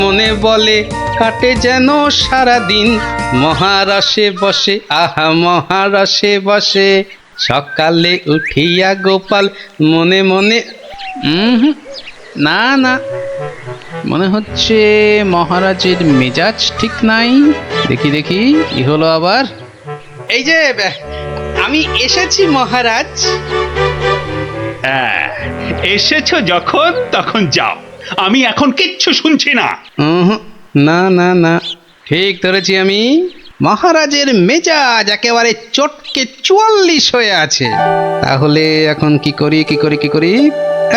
মনে বলে কাটে যেন সারাদিন মহারসে বসে, আহা মহারসে বসে। সকালে উঠিয়া গোপাল মনে মনে না না, মনে হচ্ছে মহারাজের মেজাজ ঠিক নাই। দেখি দেখি কি হলো আবার। এই যে আমি এসেছি মহারাজ। এসেছো যখন তখন যাও, আমি এখন কিচ্ছু শুনছি না। না না না, ঠিক ধরেছি আমি। মহারাজের মেজাজ একেবারে চটকে 44 হয়ে আছে। তাহলে এখন কি করি কি করি কি করি,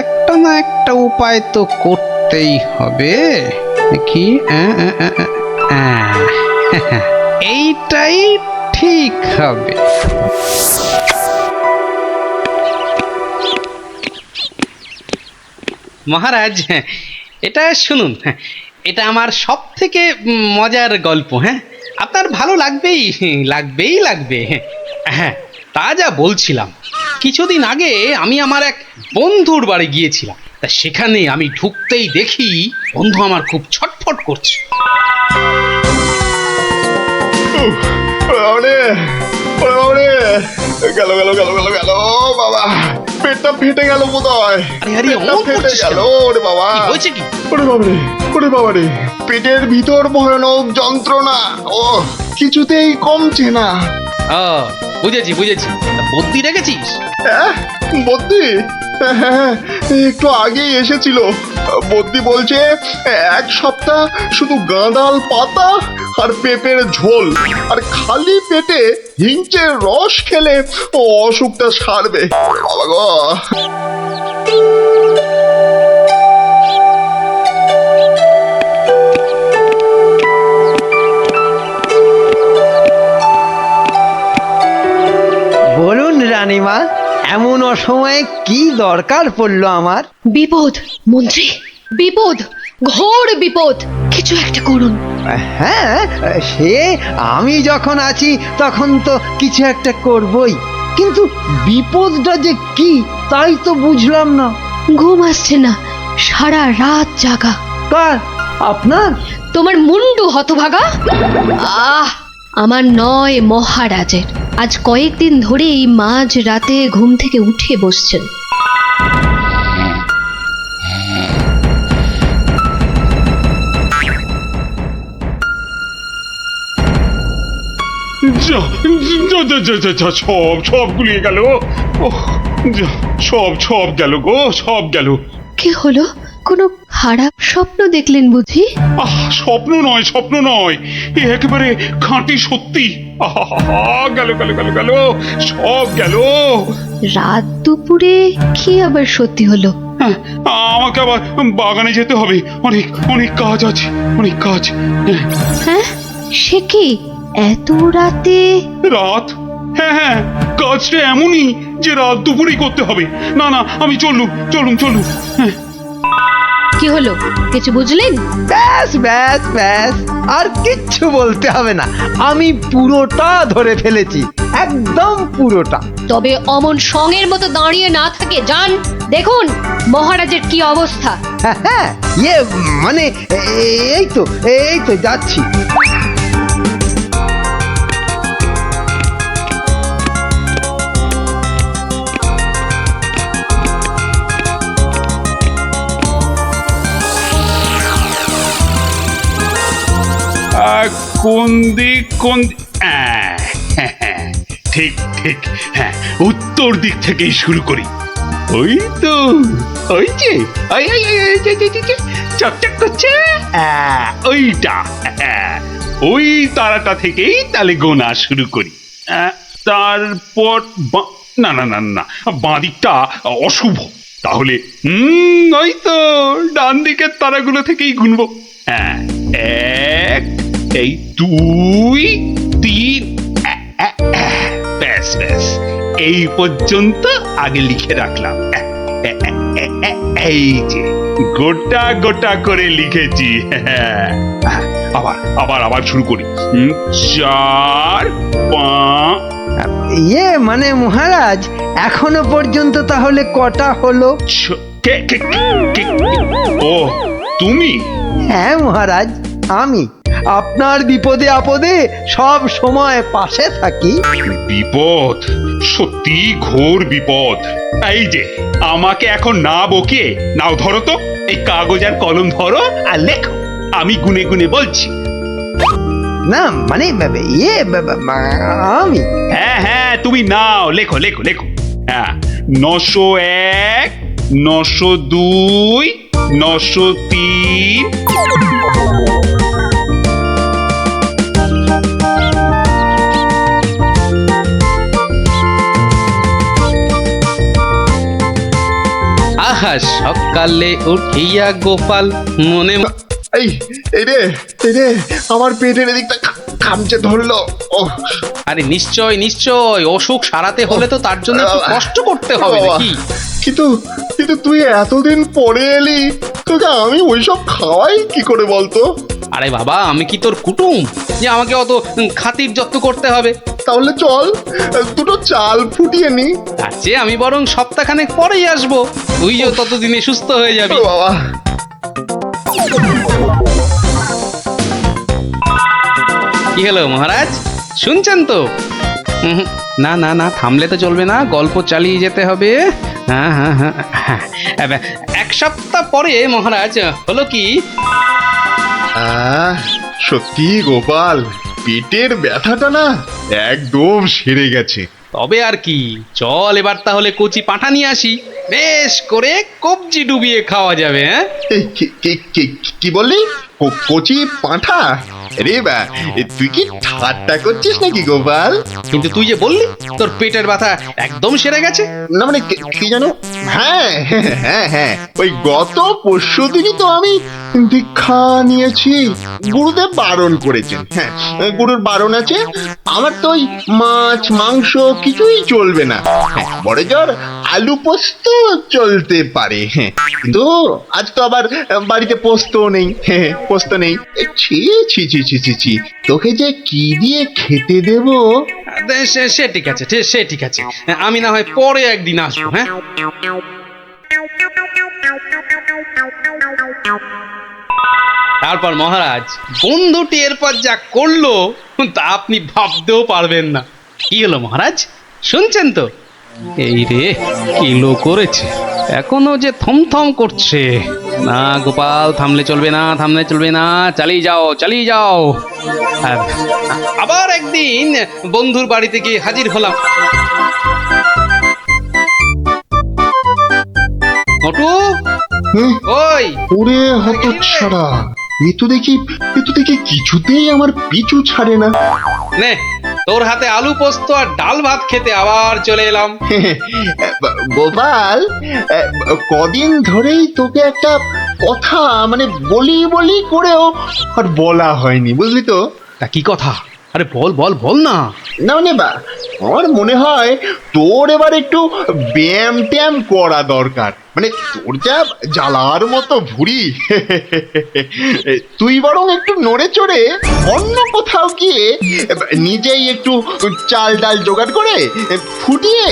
একটা না একটা উপায় তো করতেই হবে। কি এইটাই ঠিক হবে। মহারাজ এটা শুনুন, এটা আমার সব থেকে মজার গল্প। হ্যাঁ, আপনার ভালো লাগবেই লাগবেই লাগবে। হ্যাঁ, তা যা বলছিলাম, কিছুদিন আগে আমি আমার এক বন্ধুর বাড়ি গিয়েছিলাম। তা সেখানে আমি ঢুকতেই দেখি বন্ধু আমার খুব ছটফট করছে। গেল গেল গেল গেল গেল বাবা, পেটটা ফেটে গেল বোধহয়। হয়েছে কি? ওরে বাবারে, পেটের ভিতর ভয়ানক যন্ত্রণা, ও কিছুতেই কমছে না। বুঝেছি বুঝেছি, বুদ্ধি রেখেছিস? বদ্যি হ্যাঁ, একটু আগেই এসেছিল। বদ্যি বলছে 1 সপ্তাহ শুধু গাঁদাল পাতা আর পেঁপের ঝোল আর খালি পেটে হিংচের রস খেলে ও অসুখটা সারবে। বাবা গো, বলুন রানীমা, এমন অসময়ে কি দরকার পড়লো আমার? বিপদ মন্ত্রী, বিপদ, ঘোর বিপদ, কিছু একটা করুন। হ্যাঁ, সে আমি যখন আছি তখন তো কিছু একটা করবই, কিন্তু বিপদটা যে কি তাই তো বুঝলাম না। ঘুম আসছে না, সারা রাত জাগা। কার? আপনার? তোমার মুন্ডু হতভাগা। আমার নয়, মহারাজের। আজ কয়েকদিন ধরেই মাঝ রাতে ঘুম থেকে উঠে বসছেন। সব গুলিয়ে গেল, সব গেল গো, সব গেল। কি হলো? কোনো খারাপ স্বপ্ন দেখলেন বুঝি? স্বপ্ন নয়, স্বপ্ন নয়, একেবারে খাঁটি সত্যি। গেল গেল গেল গেল, সব গেল। রাত দুপুরে কি আবার সত্যি হলো? আমাকে আবার বাগানে যেতে হবে, অনেক অনেক কাজ আছে, অনেক কাজ। হ্যাঁ, সে কি এত রাতে? রাত? হ্যাঁ হ্যাঁ, কাজটা এমনই যে রাত দুপুরেই করতে হবে। না না, আমি চলুন চলুন চলুন। কি হলো, কিছু বুঝলেন? ব্যাস ব্যাস ব্যাস, আর কিচ্ছু বলতে হবে না, আমি পুরোটা ধরে ফেলেছি, একদম পুরোটা। তবে অমন সঙ্গের মতো দাঁড়িয়ে না থাকে, যান দেখুন মহারাজের কি অবস্থা। হ্যাঁ, মানে এই তো যাচ্ছি। কোন দিক ঠিক ঠিক, হ্যাঁ, উত্তর দিক থেকেই শুরু করি। ওই তো, ওই যে চকচক করছে, ওইটা, ওই তারাটা থেকেই তাহলে গোনা শুরু করি। তারপর না না না না, বাঁ দিকটা অশুভ। তাহলে ওই তো ডান দিকের তারাগুলো থেকেই গুনবো। হ্যাঁ, 1, এই 2, 3, ব্যাস ব্যাস, এই পর্যন্ত আগে লিখে রাখলাম। এই যে গোটা গোটা করে লিখেছি। আবার আবার আবার শুরু করি। 4, 5। মানে মহারাজ, এখনো পর্যন্ত তাহলে কটা হলো? ও তুমি হ্যাঁ মহারাজ, আমি আপনার বিপদে আপদে সব সময় পাশে থাকি। বিপদ, সত্যি ঘোর বিপদ। এই যে আমাকে এখন না বকে নাও, ধরো তো এই কাগজ আর কলম ধরো আর লেখো, আমি গুনে গুনে বলছি। না মানে আমি হ্যাঁ হ্যাঁ, তুমি নাও, লেখো লেখো লেখো। হ্যাঁ, 901, 902, 903। আহা সকালে উঠিয়া গোপাল মনে এই এই রে, এই রে, আমার পেটের এদিকটা খামচে ধরলো। ও আরে নিশ্চয় নিশ্চয়, অসুখ সারাতে হলে তো তার জন্য একটু কষ্ট করতে হবে নাকি? কিন্তু কিন্তু তুই এতদিন পরে এলি, তোকে আমি ওইসব খাওয়াই কি করে বলতো? আরে বাবা, আমি কি তোর কুটুম যে আমাকে অত খাতির যত্ন করতে হবে? তাহলে চল দুটো চাল ফুটিয়ে নি। তার চেয়ে আমি বরং সপ্তাহখানেক পরেই আসবো, তুইও ততদিনে সুস্থ হয়ে যাবি। ও বাবা, কি হলো মহারাজ, শুনছেন তো? না না না, থামলে তো চলবে না, গল্প চালিয়ে যেতে হবে। হ্যাঁ হ্যাঁ হ্যাঁ হ্যাঁ, এক সপ্তাহ পরে মহারাজ হলো কি, সত্যি গোপাল, পেটের ব্যথাটা না একদম সেরে গেছে। তবে আর কি, চল এবার তাহলে কচি পাঁঠা নিয়ে আসি, বেশ করে কবজি ডুবিয়ে খাওয়া যাবে। হ্যাঁ এই, কি বললি? কচি পাঁঠা? রে বা, তুই কি ঠাট্টা করছিস নাকি গোপাল? কিন্তু তুই যে বললি তোর পেটের ব্যথা একদম সেরে গেছে। না মানে কি জানো, হ্যাঁ হ্যাঁ হ্যাঁ, ওই গত পরশুদিনই তো আমি দীক্ষা নিয়েছি। গুরুদেব বারণ করেছেন, হ্যাঁ গুরুর বারণ আছে। আমার তো ওই মাছ মাংস কিছুই চলবে না, হ্যাঁ বড় জোর আলু পোস্ত চলতে পারে। হ্যাঁ কিন্তু আজ তো আবার বাড়িতে পোস্ত নেই, হ্যাঁ পোস্ত নেই। ছি ছি ছি ছি ছি ছি, তোকে যে কি দিয়ে খেতে দেবো? সে ঠিক আছে, সে ঠিক আছে, আমি না হয় পরে একদিন আসবো। হ্যাঁ তারপর মহারাজ, বন্ধুটি এরপর যা করলো তা আপনি ভাবতেও পারবেন না। কি হলো মহারাজ, শুনছেন তো? এই রে, কিলো করেছে, এখনো যে থমথম করছে। না গোপাল, থামলে চলবে না, থামলে চলবে না, চালিয়ে যাও চালিয়ে যাও। আবার একদিন বন্ধুর বাড়িতে গিয়ে হাজির হলাম। মোটু, ওই ওরে হতচ্ছাড়া, এ তো দেখি কিছুতেই আমার পিছু ছাড়ে না। নে, তোর হাতে আলু পোস্ত আর ডাল ভাত খেতে আবার চলে এলাম। গোপাল, কদিন ধরেই তোকে একটা কথা মানে বলি বলি করেও আর বলা হয়নি, বুঝলি তো? তা কি কথা? আরে বল বল বল না। না মানে আমার মনে হয় তোর এবার একটু ব্যায়াম ট্যায়াম করা দরকার। মানে তোর যা জ্বালার মতো ভুঁড়ি, তুই বরং একটু নড়ে চড়ে অন্য কোথাও গিয়ে নিজেই একটু চাল ডাল জোগাড় করে ফুটিয়ে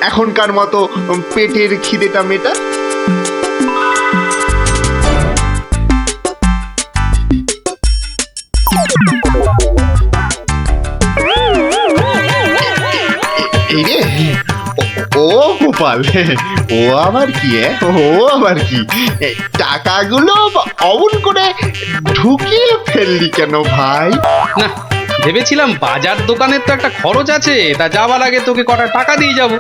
এখনকার মতো পেটের খিদেটা মেটা। এই রে, ও গোপাল, ও আবার কি? ও আবার কি? টাকাগুলো অমন করে ঢুকিয়ে ফেললি কেন ভাই? না, ভেবেছিলাম বাজার দোকানের তো একটা খরচ আছে, তা যাওয়ার আগে তোকে কটা টাকা দিয়ে যাব।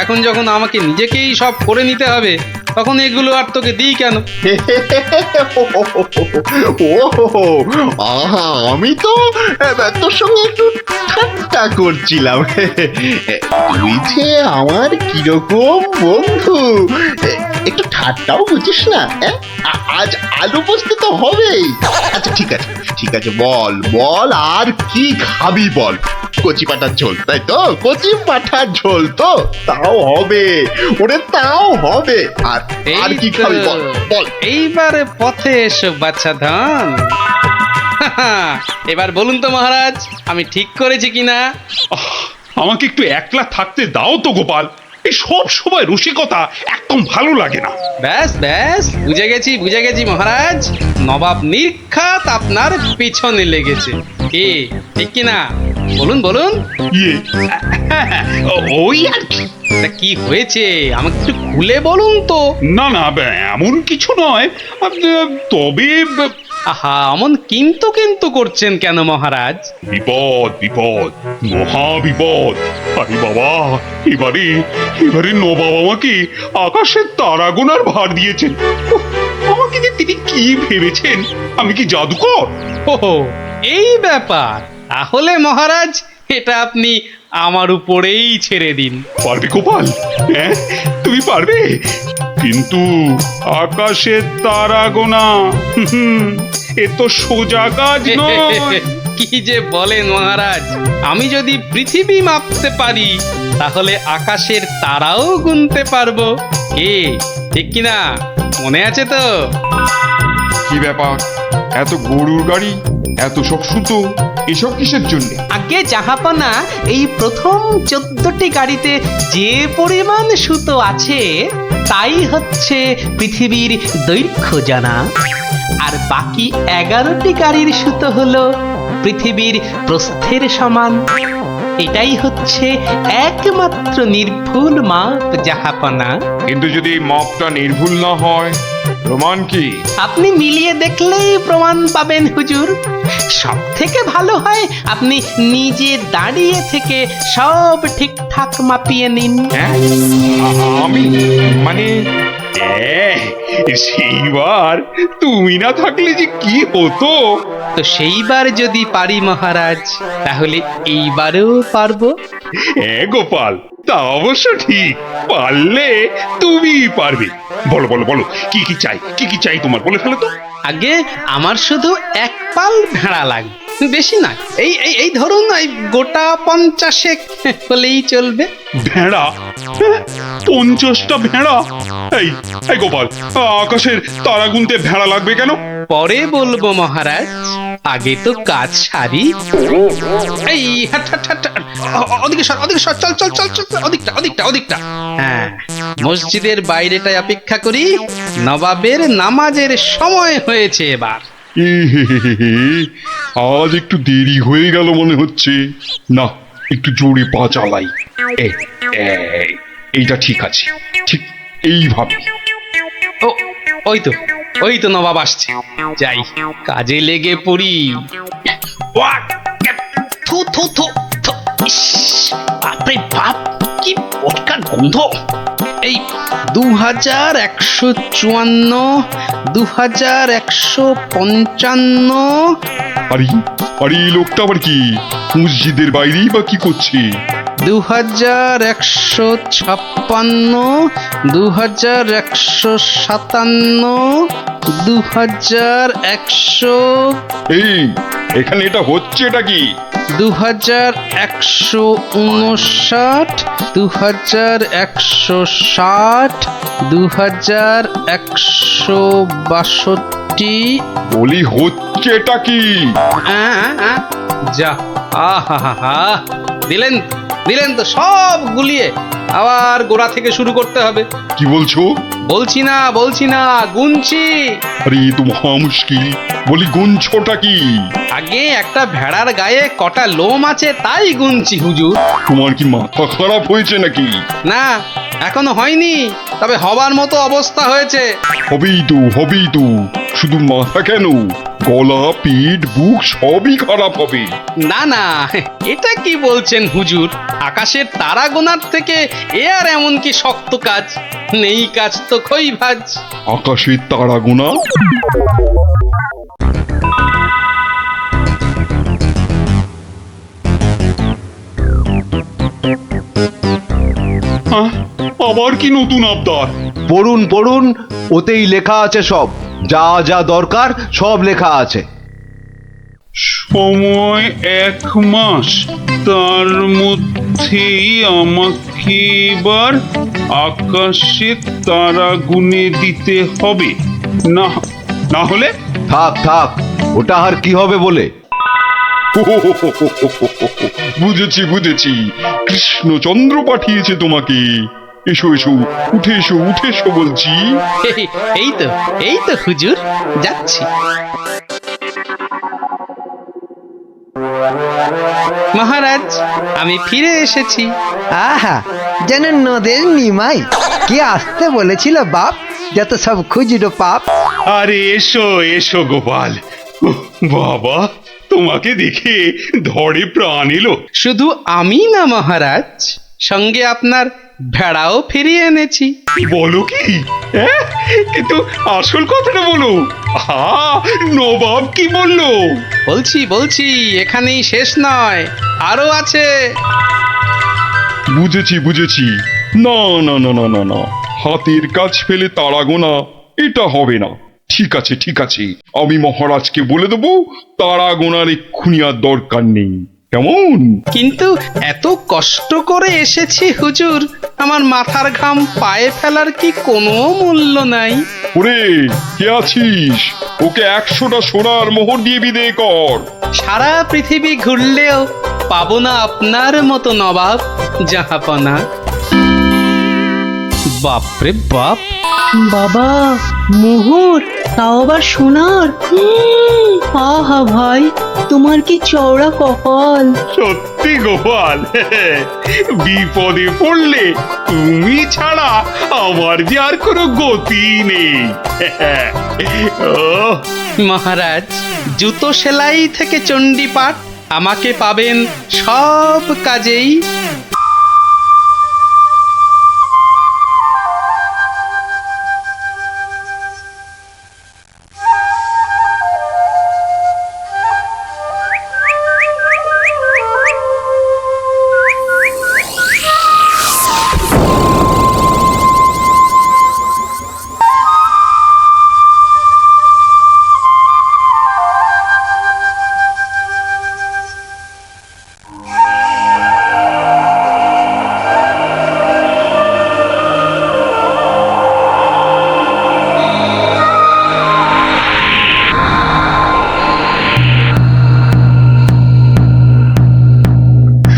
এখন যখন আমাকে নিজেকেই সব করে নিতে হবে, তখন এগুলো আর তোকে দিই কেন? ও আহা, আমি তো তোর সঙ্গে একটু ঠাট্টা করছিলাম। তুই যে আমার কিরকম বন্ধু, একটু ঠাট্টাও বুঝিস না? আজ আলু পোস্ত তো হবেই। আচ্ছা ঠিক আছে, বল বল, আর কি খাবি বল? কচি পাঁঠার ঝোল, তাই তো? কচি পাঁঠার ঝোল তো তাও হবে, ওরে তাও হবে। আর কি খাবি বল বল। এইবারে পথে এসো বাচ্চা ধন। এবার বলুন তো মহারাজ, আমি ঠিক করেছি কিনা? আমাকে একটু একলা থাকতে দাও তো গোপাল। এই সব সময় রসিকতা একদম ভালো লাগে না। ব্যাস ব্যাস, বুঝে গেছি মহারাজ। নবাব নির্ঘাত আপনার পিছনে লেগেছে। কি ঠিক কি না? বলুন বলুন, ইয়ে ওই আর কি। তা কি হয়েছে আমাকে একটু খুলে বলুন তো। না না, এমন কিছু নয়, তবে আহা, অমন কিন্তু কিন্তু করছেন কেন মহারাজ? বিপদ বিপদ, মহা বিপদ। আরে বাবা, এবারে এবারে নবাব আমাকে আকাশের তারা গোনার ভার দিয়েছেন। উফ, আমাকে যে তিনি কি ভেবেছেন, আমি কি জাদুকর? ও এই ব্যাপার, তাহলে মহারাজ এটা আপনি আমার উপরেই ছেড়ে দিন। পারবে গোপাল? হ্যাঁ, তুমি পারবে? কিন্তু আকাশের তারা গোনা এ তো সোজা কাজ নয়। কি যে বলেন মহারাজ, আমি যদি পৃথিবী মাপতে পারি তাহলে আকাশের তারাও গুনতে পারবো। কি ঠিক কিনা? মনে আছে তো? কি ব্যাপার, এত গরুর গাড়ি, এত সব সুতো, এসব কিসের জন্য? আগে জাহাপনা, এই প্রথম 14টি গাড়িতে যে পরিমাণ সুতো আছে তাই হচ্ছে পৃথিবীর দৈর্ঘ্য জানা, আর বাকি 11টি গাড়ির সুতো হলো পৃথিবীর প্রস্থের সমান। এটাই হচ্ছে একমাত্র নির্ভুল মাপ জাহাপনা। কিন্তু যদি এই মাপটা নির্ভুল না হয়, প্রমাণ কি? আপনি মিলিয়ে দেখলেই প্রমাণ পাবেন হুজুর। সব থেকে ভালো হয় আপনি নিজে দাঁড়িয়ে থেকে সব ঠিকঠাক মাপিয়ে নিন। হ্যাঁ, আমি মানে সেইবার তুমি না থাকলে যে কি হতো। তো সেইবার যদি পারি মহারাজ, তাহলে এইবারেও পারবো। হ্যাঁ গোপাল, তা অবশ্য ঠিক, পারলে তুমি পারবে। বলো বলো বলো, কি কি চাই, কি কি চাই তোমার, বলে ফেলো তো। আগে আমার শুধু এক পাল ভেড়া লাগবে, বেশি না। এই এই এই ধরুন, এই গোটা 50 হলেই চলবে। ভেড়া? 50টা ভেড়া? এই এই গোপাল, আকাশের তারা গুনতে ভেড়া লাগবে কেন? পরে বলবো মহারাজ, আগে তো কাজ সারি। এই হাট হাট হাট, ওদিকে সর, ওদিকে সর, চল চল চল চল, ওদিকটা ওদিকটা ওদিকটা। হ্যাঁ, মসজিদের বাইরেটায় অপেক্ষা করি, নবাবের নামাজের সময় হয়েছে এবার। আজ একটু দেরি হয়ে গেল মনে হচ্ছে। না, একটু জোরে পা চালাই। এইটা ঠিক আছে, ঠিক এইভাবে। ও ওই তো নবাব আসছে, যাই কাজে লেগে পড়ি। ওয়াক! থু থু থু থু, ইস, বাপরে বাপ, কি পটকা গন্ধ। এই 2154, 2155। আরে আরে, এই লোকটা আবার কি মসজিদের বাইরেই বা কি করছে? 2156, 2157, 2100। এই, এখানে এটা হচ্ছেটা কি? 2159, 2160, 2162। বলি হচ্ছেটা কি? যা, আহা, দিলেন তো সব গুলিয়ে। আবার গোড়া থেকে শুরু করতে হবে। কি বলছো? বলছি না, গুনছি। আরে এ তো মহা মুশকিল। বলি গুনছোটা কি? আগে একটা ভেড়ার গায়ে কটা লোম আছে তাই গুনছি হুজুর। তোমার কি মাথা খারাপ হয়েছে নাকি? না, এখনো হয়নি, তবে হবার মতো অবস্থা হয়েছে। হবেই তো, শুধু মাথা কেন, গলা, পিঠ, বুক সবই খারাপ হবে। না, এটা কি বলছেন হুজুর? আকাশের তারা গোনার থেকে এ আর এমন কি শক্ত কাজ? নেই কাজ তো খই ভাজ। আকাশের তারা গোনা? আবার কি নতুন আবদার? পড়ুন, ওতেই লেখা আছে সব, যা যা দরকার সব লেখা আছে। সময় 1 মাস, তার মধ্যেই আমাকে এবার আকাশে তারা গুনে দিতে হবে, না হলে? থাক, ওটা আর কি হবে বলে। বুঝেছি, কৃষ্ণচন্দ্র পাঠিয়েছে তোমাকে। এসো এসো, উঠে এসো, উঠে এসো বলছি। এই তো হুজুর, যাচ্ছি। মহারাজ, আমি ফিরে এসেছি। আহা, যেন নদের নিমাই। কে আসতে বলেছিল বাপ, যত সব খুচরো পাপ। আরে এসো এসো গোপাল। উহ, বাবা, তোমাকে দেখে ধরে প্রাণ এলো। শুধু আমি না মহারাজ, সঙ্গে আপনার ভেড়াও ফিরিয়ে এনেছি। বলো কি? হ্যাঁ? কিন্তু আসল কথাটা বলো। আহা, নবাব কি বললো? বলছি, এখানেই শেষ নয়, আরো আছে। বুঝেছি বুঝেছি। না না না না না না, হাতের কাজ ফেলে তারা গোনা এটা হবে না। ঠিক আছে ঠিক আছে, আমি মহারাজকে বলে দেবো তারা গোনার এক্ষুনি আর দরকার নেই, কেমন? কিন্তু এত কষ্ট করে এসেছি হুজুর, আমার মাথার ঘাম পায়ে ফেলার কি কোনো মূল্য নাই? ওরে, কে আছিস? ওকে 100টা সোনার মোহর দিয়ে বিদে কর। সারা পৃথিবী ঘুরলেও পাবো না আপনার মতো নবাব জাহাপনা। বাপরে বাপ! বাবা, মোহর, তাও আবার সোনার। আহা ভাই, তোমার কি চওড়া কপাল। সত্যি গোপাল, বিপদে পড়লে তুমি ছাড়া আমার যে আর কোনো গতি নেই। ওহ, মহারাজ, জুতো সেলাই থেকে চণ্ডীপাঠ আমাকে পাবেন সব কাজেই।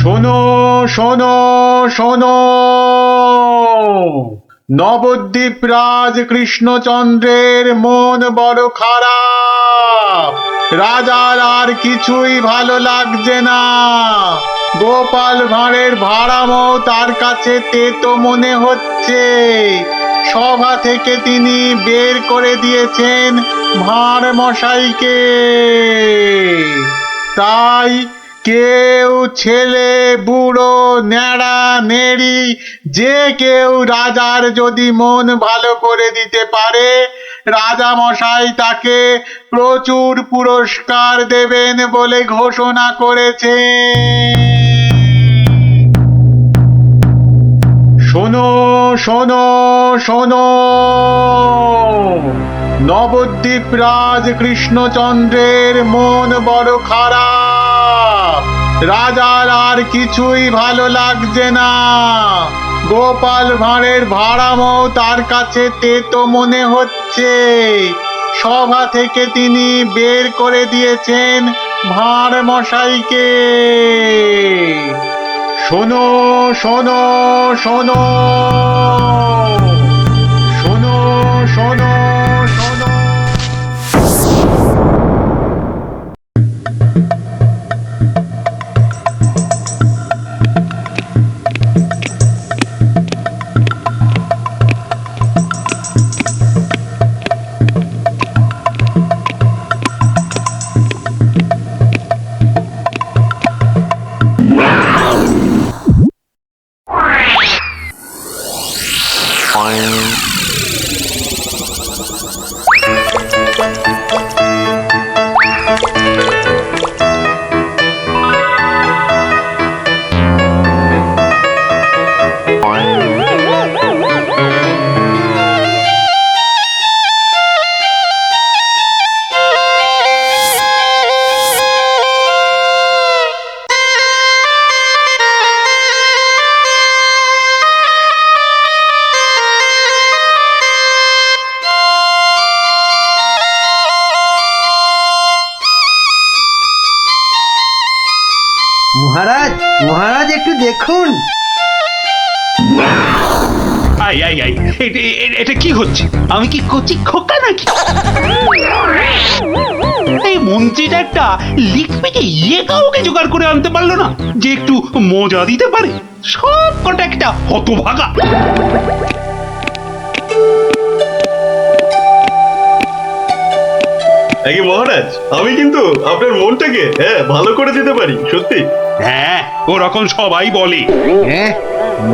শোনো শোনো শোনো, নবদ্বীপ রাজ কৃষ্ণচন্দ্রের মন বড় খারাপ। রাজার আর কিছুই ভালো লাগছে না। গোপাল ভাঁড়ের ভাড়ামও তার কাছে তেতো মনে হচ্ছে। সভা থেকে তিনি বের করে দিয়েছেন ভাঁড় মশাইকে। তাই কেউ, ছেলে, বুড়ো, ন্যাড়া, নেড়ি, যে কেউ রাজার যদি মন ভালো করে দিতে পারে, রাজা মশাই তাকে প্রচুর পুরস্কার দেবেন বলে ঘোষণা করেছে। শোনো শোনো শোনো, নবদ্বীপ রাজ কৃষ্ণচন্দ্রের মন বড় খারাপ। রাজার আর কিছুই ভালো লাগছে না। গোপাল ভাঁড়ের ভাড়ামও তার কাছে তেতো মনে হচ্ছে। সভা থেকে তিনি বের করে দিয়েছেন ভাঁড় মশাইকে। শোনো শোনো শোনো, শোনো শোনো শোনো। মহারাজ, মহারাজ একটু দেখুন। আই আই আই এটা কি হচ্ছে? আমি কি কচি খোকা নাকি? এই মন্ত্রীটা একটা লিখবিকে কাউকে জোগাড় করে আনতে পারলো না যে একটু মজা দিতে পারে। সব কটা একটা হতভাগা। আগে মহারাজ, আমি কিন্তু আপনার মনটাকে ভালো করে দিতে পারি, সত্যি। হ্যাঁ, ওরকম সবাই বলে। হ্যাঁ,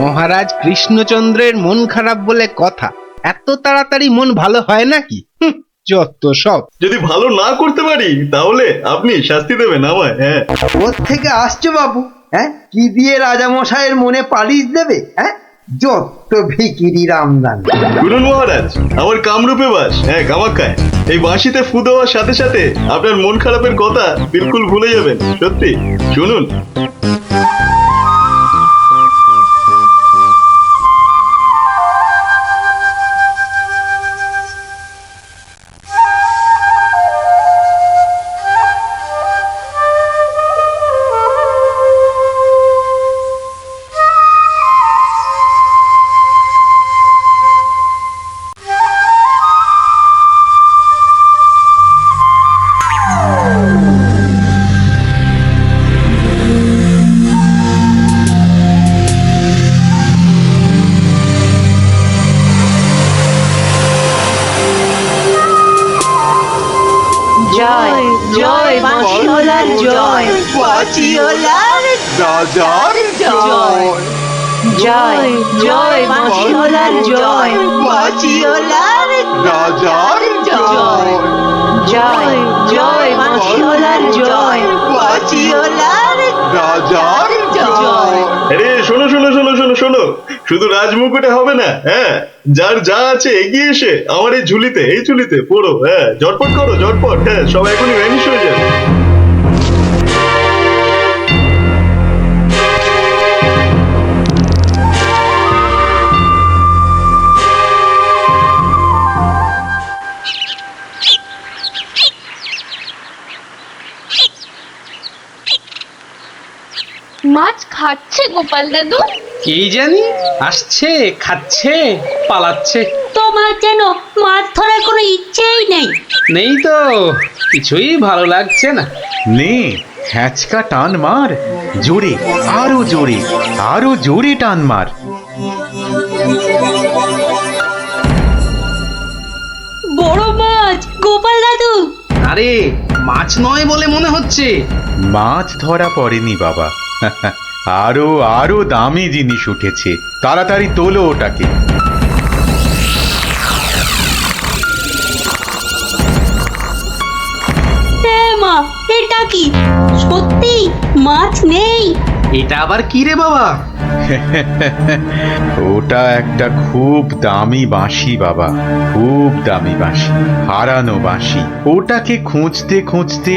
মহারাজ কৃষ্ণচন্দ্রের মন খারাপ বলে কথা। এত তাড়াতাড়ি মন ভালো হয় নাকি? যত সব। যদি ভালো না করতে পারি তাহলে আপনি শাস্তি দেবেন আমায়। হ্যাঁ, থেকে আসছো বাবু? হ্যাঁ, কি দিয়ে রাজামশাইয়ের মনে পালিশ দেবে? হ্যাঁ, যত ভিকিরি রামদান। শুনুন মহারাজ, আমার কামরূপে বাস, কামাখ্যায়। এই বাঁশিতে ফু দেওয়ার সাথে সাথে আপনার মন খারাপের কথা বিলকুল ভুলে যাবেন, সত্যি। শুনুন। জয় জয় বাঁশিওয়ালার জয়, বাঁশিওয়ালার রাজার জয়। জয় জয় বাঁশিওয়ালার জয়, বাঁশিওয়ালার রাজার জয়। জয় জয় বাঁশিওয়ালার জয়, বাঁশিওয়ালার রাজার জয়। আরে শোনো শোনো শোনো শোনো শোনো, শুধু রাজমুকুটে হবে না। যার যা আছে এগিয়ে এসে আমার এই ঝুলিতে পড়ো। ঝটপট করো, ঝটপট। সব এখনই ভ্যানিশ হয়ে যাবে। মাছ খাচ্ছে গোপাল দাদু? কি জানি, আসছে, খাচ্ছে, পালাচ্ছে। তোমার যেন মাছ ধরার কোনো ইচ্ছেই নেই। নেই তো, কিছুই ভালো লাগছে না। নে হ্যাচকা টান মার, জোরে, আরো জোরে টান মার। বড় মাছ গোপাল দাদু। আরে মাছ নয় বলে মনে হচ্ছে। মাছ ধরা পড়েনি বাবা, আরো দামি জিনিস উঠেছে। তাড়াতাড়ি তোলো ওটাকে। মা, এটা কি সত্যি মাছ নেই? এটা আবার কি রে বাবা? ওটা একটা খুব দামি বাঁশি বাবা, খুব দামি বাঁশি, হারানো বাঁশি। ওটাকে খুঁজতে খুঁজতে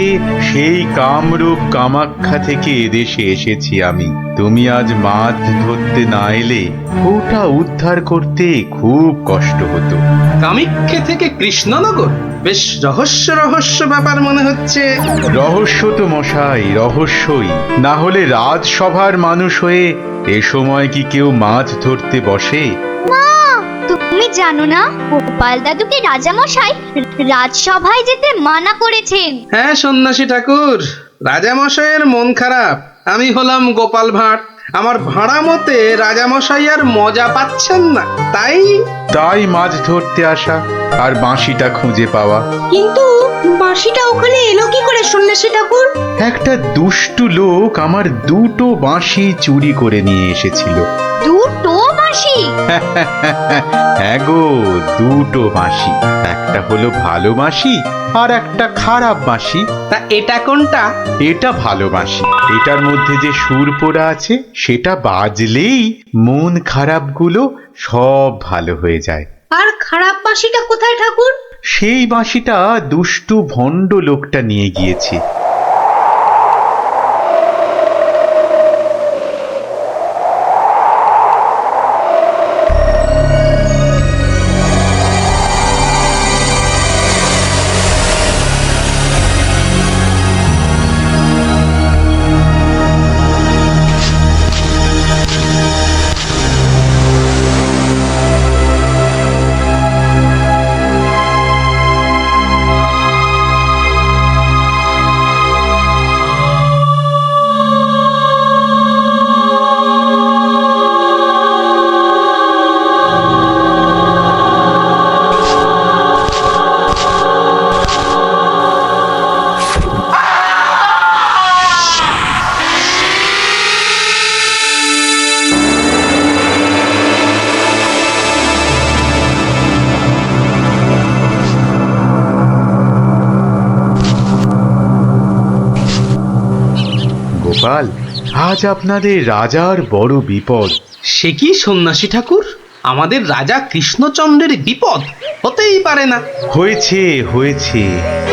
সেই কামরূপ কামাখ্যা থেকে এদেশে এসেছি আমি। তুমি আজ মাছ ধরতে না এলে ওটা উদ্ধার করতে খুব কষ্ট হতো। কামাখ্যা থেকে কৃষ্ণনগর? বেশ রহস্য ব্যাপার মনে হচ্ছে। রহস্য তো মশাই, রহস্যই। না হলে রাজসভার মানুষ হয়ে এ সময় কি কেউ মাছ ধরতে বসে? তুমি জানো না গোপাল দাদুকে রাজামশাই রাজসভায় যেতে মানা করেছেন। হ্যাঁ সন্ন্যাসী ঠাকুর, রাজামশাইয়ের মন খারাপ। আমি হলাম গোপাল ভাঁড়। আমার ভাড়া মতে রাজামশাই আর মজা পাচ্ছেন না, তাই মাছ ধরতে আসা আর বাঁশিটা খুঁজে পাওয়া। কিন্তু বাঁশিটা ওখানে এলো কি করে সন্ন্যাসী ঠাকুর? একটা দুষ্টু লোক আমার দুটো বাঁশি চুরি করে নিয়ে এসেছিল। দুটো বাঁশি? হ্যাঁ গো, দুটো বাঁশি। একটা হলো ভালো বাঁশি আর একটা খারাপ বাঁশি। তা এটা কোনটা? এটা ভালো বাঁশি। এটার মধ্যে যে সুর পোড়া আছে সেটা বাজলেই মন খারাপগুলো সব ভালো হয়ে যায়। আর খারাপ বাঁশিটা কোথায় ঠাকুর? সেই বাঁশিটা দুষ্টু ভণ্ড লোকটা নিয়ে গিয়েছে। গোপাল, আজ আপনাদের রাজার বড় বিপদ। সে কি সন্ন্যাসী ঠাকুর, আমাদের রাজা কৃষ্ণচন্দ্রের বিপদ হতেই পারে না। হয়েছে হয়েছে,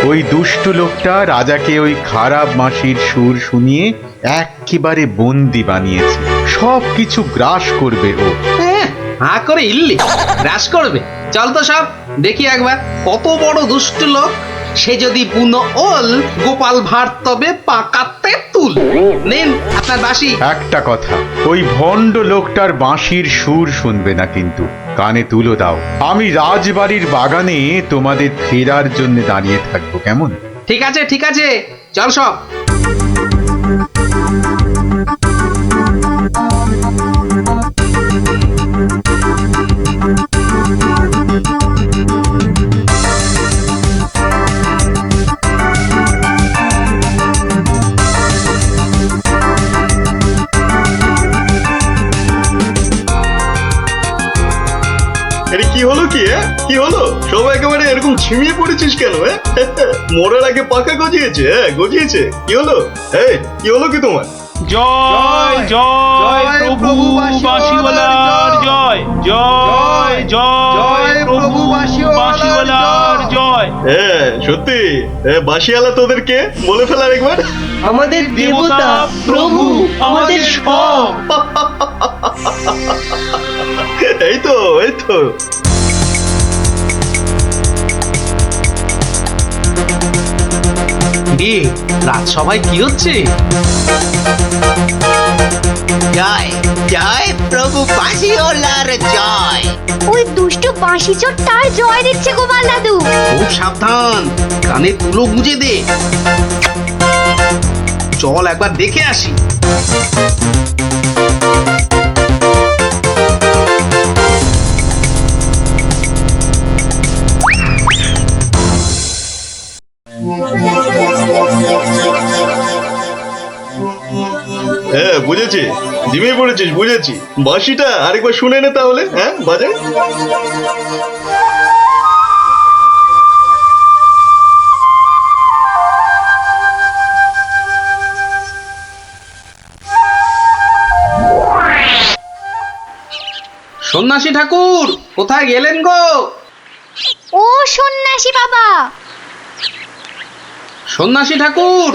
ওই দুষ্ট লোকটা রাজাকে ওই খারাপ মাসির সুর শুনিয়ে একেবারে বন্দি বানিয়েছে। সব কিছু গ্রাস করবে ও। হা করে ইল্লি গ্রাস করবে। চল তো সব দেখি একবার, কত বড় দুষ্ট লোক। সে যদি বুনো ওল, গোপাল ভাঁড় তবে পাকাতে তুল। নিন আপনার বাঁশি। একটা কথা, ওই ভণ্ড লোকটার বাঁশির সুর শুনবে না কিন্তু, কানে তুলো দাও। আমি রাজবাড়ির বাগানে তোমাদের ফেরার জন্য দাঁড়িয়ে থাকবো, কেমন? ঠিক আছে ঠিক আছে, চল সব। আরে কি হলো কি? কি হলো? সব একেবারে এরকম ঝিমিয়ে পড়েছিস কেন? মরার আগে পাকা গজিয়েছে? গজিয়েছে? কি হলো? কি হলো কি তোমার? জয় জয় প্রভু বাঁশিওয়ালার জয়, জয় জয় প্রভু বাঁশিওয়ালার জয়। সত্যি বাঁশিওয়ালা তোদেরকে বলে ফেলার একবার। আমাদের দেবতা প্রভু, আমাদের সব। এই তো এই তো। রাজসভায় কি হচ্ছে? জয় জয় প্রভু বাঁশিওয়ালার জয়। ওই দুষ্ট বাঁশি চোরটার জয় দিচ্ছে গোপাল দাদু। খুব সাবধান, কানে তুলো গুঁজে দে। চল একবার দেখে আসি। বুঝেছি, ঝিমিয়ে পড়েছিস, বুঝেছি। বাঁশিটা আরেকবার শুনে নে তাহলে। বাজে। সন্ন্যাসী ঠাকুর কোথায় গেলেন গো? ও সন্ন্যাসী বাবা! সন্ন্যাসী ঠাকুর!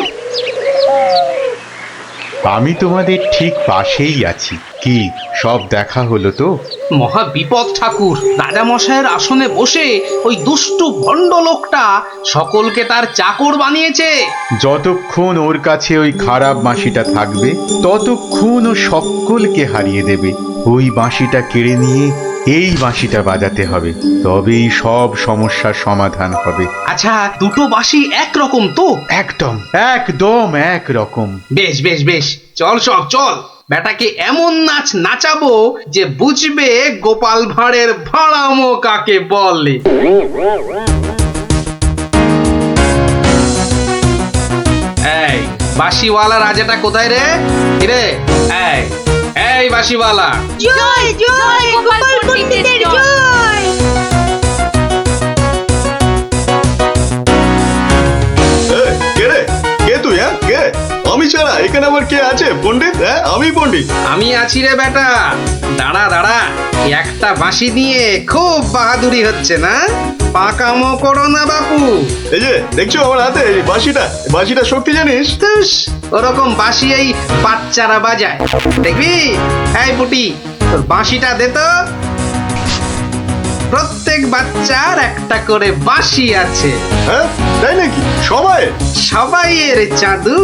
আমি তোমাদের ঠিক পাশেই আছি। কি সব দেখা হলো তো? মহা বিপদ ঠাকুর। রাজা মশাইয়ের আসনে বসে ওই দুষ্টু ভণ্ড লোকটা সকলকে তার চাকর বানিয়েছে। যতক্ষণ ওর কাছে ওই খারাপ বাঁশিটা থাকবে ততক্ষণ ও সকলকে হারিয়ে দেবে। ওই বাঁশিটা কেড়ে নিয়ে এই বাঁশিটা বাজাতে হবে, তবেই সব সমস্যার সমাধান হবে। আচ্ছা, দুটো বাঁশি একরকম তো? একদম একদম একরকম। বেশ বেশ বেশ, চল সব চল। বেটাকে এমন নাচ নাচাবো যে বুঝবে গোপাল ভাঁড়ের ভাড়ামো কাকে বলে। এই বাঁশিওয়ালা রাজাটা কোথায় রে? রে এই এই বাঁশিওয়ালা! জয় জয় গোপাল পণ্ডিতের জয়। কে রে? কে তুই? কে? আমি ছাড়া এখানে আবার কে আছে? পণ্ডিত? আমি পণ্ডিত। আমি আছি রে বেটা। দাঁড়া দাঁড়া, একটা বাঁশি দিয়ে খুব বাহাদুরি হচ্ছে না? পাকামো করো না বাপু। এই যে দেখছো আমার হাতে এই বাঁশিটা শক্তি জানিস? ওরকম বাঁশি এই বাচ্চারা বাজায়, দেখবি? এই পুটি, তোর বাঁশিটা দে তো। প্রত্যেক বাচ্চার একটা করে বাঁশি আছে। তাই নাকি? সবাইয়ের চাঁদু।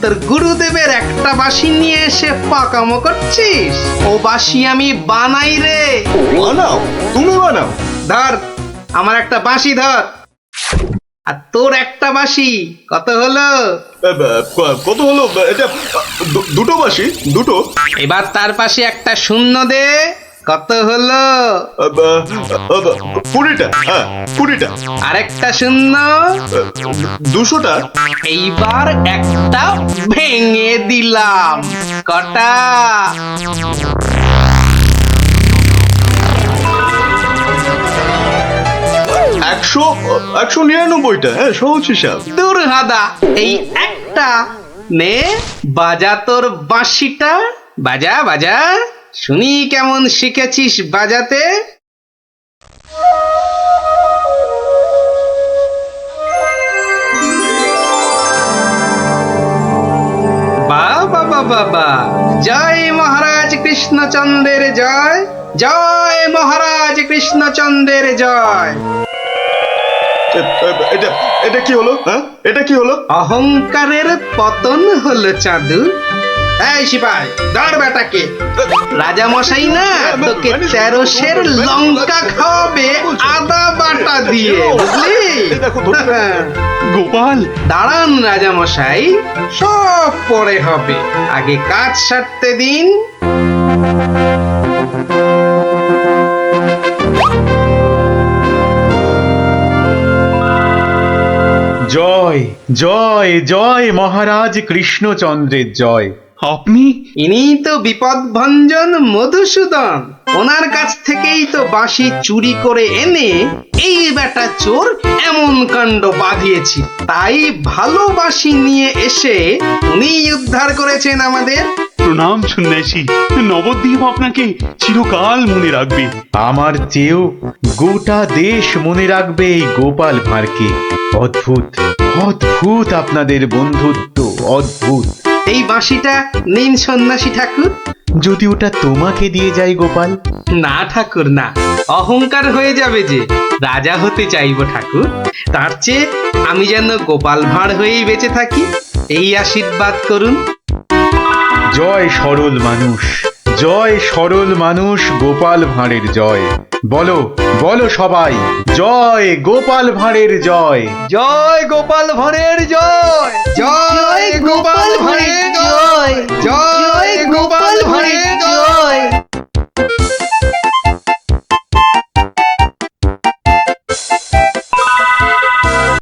তোর গুরুদেবের একটা বাঁশি নিয়ে এসে পাকামো করছিস? ও বাঁশি আমি বানাই রে। বানাও? তুমি বানাও? ধর আমার একটা বাঁশি ধর, আর তোর একটা বাঁশি। কত হলো? কত হলো? এটা দুটো বাঁশি, দুটো। এবার তার পাশে একটা শূন্য দে। কত হলো? 20টা। 20টা। আরেকটা শূন্য। 200টা। এইবার একটা ভেঙে দিলাম। কটা? 199টা। সহজ হিসাব। দূর হাদা, এই একটা নে বাজা তোর বাঁশিটা, বাজা বাজা, শুনি কেমন শিখেছিস বাজাতে। বাবা বাবা বা, জয় মহারাজ কৃষ্ণচন্দ্রের জয়, জয় মহারাজ কৃষ্ণচন্দ্রের জয়। এটা এটা কি হলো? হ্যাঁ, এটা কি হলো? অহংকারের পতন হলো চাঁদু। এই সিপাই, ধর বেটাকে। রাজা মশাই না তোকে 13 সের লঙ্কা খাওয়াবে আদা বাটা দিয়ে, বুঝলি? গোপাল, দাঁড়ান রাজা মশাই, সব পরে হবে, আগে কাজ সারতে দিন। জয় জয় জয় মহারাজ কৃষ্ণচন্দ্রের জয়। আপনি? ইনি তো বিপদ ভঞ্জন মধুসূদন, ওনার কাছ থেকেই তো বাঁশি চুরি করে এনে এই বেটা চোর এমন কাণ্ড বাঁধিয়েছি। তাই ভালো বাঁশি নিয়ে এসে উনি উদ্ধার করেছেন আমাদের। প্রণাম সন্ন্যাসী, নবদ্বীপ আপনাকে চিরকাল মনে রাখবে। আমার চেয়েও গোটা দেশ মনে রাখবে এই গোপাল ভাঁড়কে। অদ্ভুত অদ্ভুত আপনাদের বন্ধুত্ব, অদ্ভুত। এই বাঁশিটা নিন সন্ন্যাসী ঠাকুর। যদি ওটা তোমাকে দিয়ে যাই গোপাল? না ঠাকুর না, অহংকার হয়ে যাবে যে। রাজা হতে চাইবো ঠাকুর, তার চেয়ে আমি যেন গোপাল ভাঁড় হয়েই বেঁচে থাকি, এই আশীর্বাদ করুন। জয় সরল মানুষ, জয় সরল মানুষ, গোপাল ভাঁড়ের জয়। বলো বলো সবাই, জয় গোপাল ভাঁড়ের জয়। জয় গোপাল ভাঁড়ের জয়, জয় গোপাল ভাঁড়ের